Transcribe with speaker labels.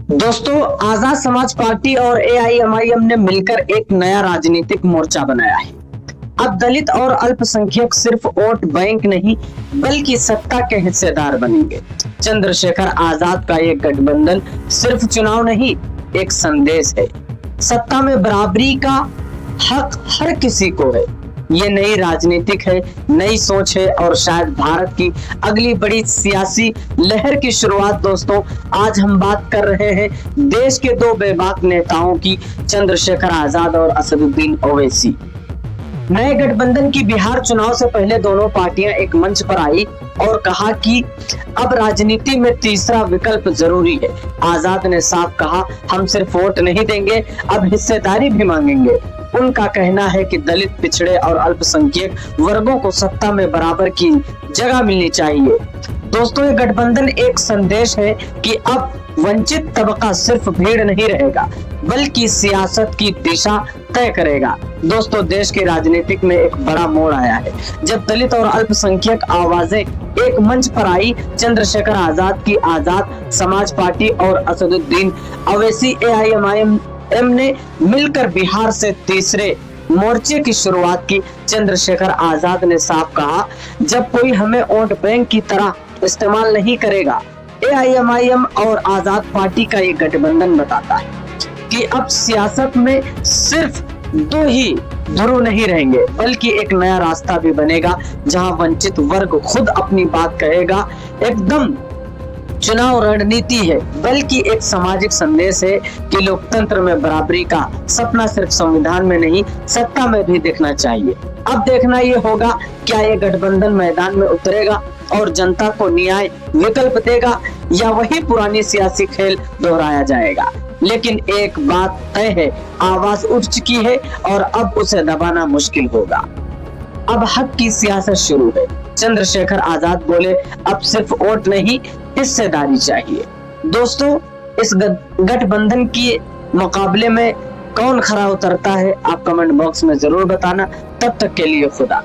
Speaker 1: दोस्तों, आजाद समाज पार्टी और एआईएमआईएम ने मिलकर एक नया राजनीतिक मोर्चा बनाया है। अब दलित और अल्पसंख्यक सिर्फ वोट बैंक नहीं बल्कि सत्ता के हिस्सेदार बनेंगे। चंद्रशेखर आजाद का ये गठबंधन सिर्फ चुनाव नहीं, एक संदेश है। सत्ता में बराबरी का हक हर किसी को है। ये नई राजनीतिक है, नई सोच है और शायद भारत की अगली बड़ी सियासी लहर की शुरुआत। दोस्तों, आज हम बात कर रहे हैं देश के दो बेबाक नेताओं की, चंद्रशेखर आजाद और असदुद्दीन ओवैसी। नए गठबंधन की बिहार चुनाव से पहले दोनों पार्टियां एक मंच पर आई और कहा कि अब राजनीति में तीसरा विकल्प जरूरी है। आजाद ने साफ कहा, हम सिर्फ वोट नहीं देंगे, अब हिस्सेदारी भी मांगेंगे। उनका कहना है कि दलित, पिछड़े और अल्पसंख्यक वर्गों को सत्ता में बराबर की जगह मिलनी चाहिए। दोस्तों, ये गठबंधन एक संदेश है कि अब वंचित तबका सिर्फ भीड़ नहीं रहेगा बल्कि सियासत की दिशा तय करेगा। दोस्तों, देश की राजनीतिक में एक बड़ा मोड़ आया है जब दलित और अल्पसंख्यक आवाजें एक मंच पर आई। चंद्रशेखर आजाद की आजाद समाज पार्टी और असदुद्दीन ओवैसी एआईएमआईएम ने मिलकर बिहार से तीसरे मोर्चे की शुरुआत की। चंद्रशेखर आजाद ने साफ कहा, जब कोई हमें वोट बैंक की तरह इस्तेमाल नहीं करेगा। एआईएमआईएम और आजाद पार्टी का ये गठबंधन बताता है कि अब सियासत में सिर्फ दो ही ध्रुव नहीं रहेंगे बल्कि एक नया रास्ता भी बनेगा जहां वंचित वर्ग खुद अपनी बात कहेगा। एकदम चुनाव रणनीति है बल्कि एक सामाजिक संदेश है कि लोकतंत्र में बराबरी का सपना सिर्फ संविधान में नहीं, सत्ता में भी देखना चाहिए। अब देखना ये होगा, क्या ये गठबंधन मैदान में उतरेगा और जनता को न्याय विकल्प देगा या वही पुरानी सियासी खेल दोहराया जाएगा। लेकिन एक बात तय है, आवाज उठ चुकी है और अब उसे दबाना मुश्किल होगा। अब हक की सियासत शुरू है। चंद्रशेखर आजाद बोले, अब सिर्फ वोट नहीं, हिस्सेदारी चाहिए। दोस्तों, इस गठबंधन के मुकाबले में कौन खरा उतरता है, आप कमेंट बॉक्स में जरूर बताना। तब तक के लिए खुदा।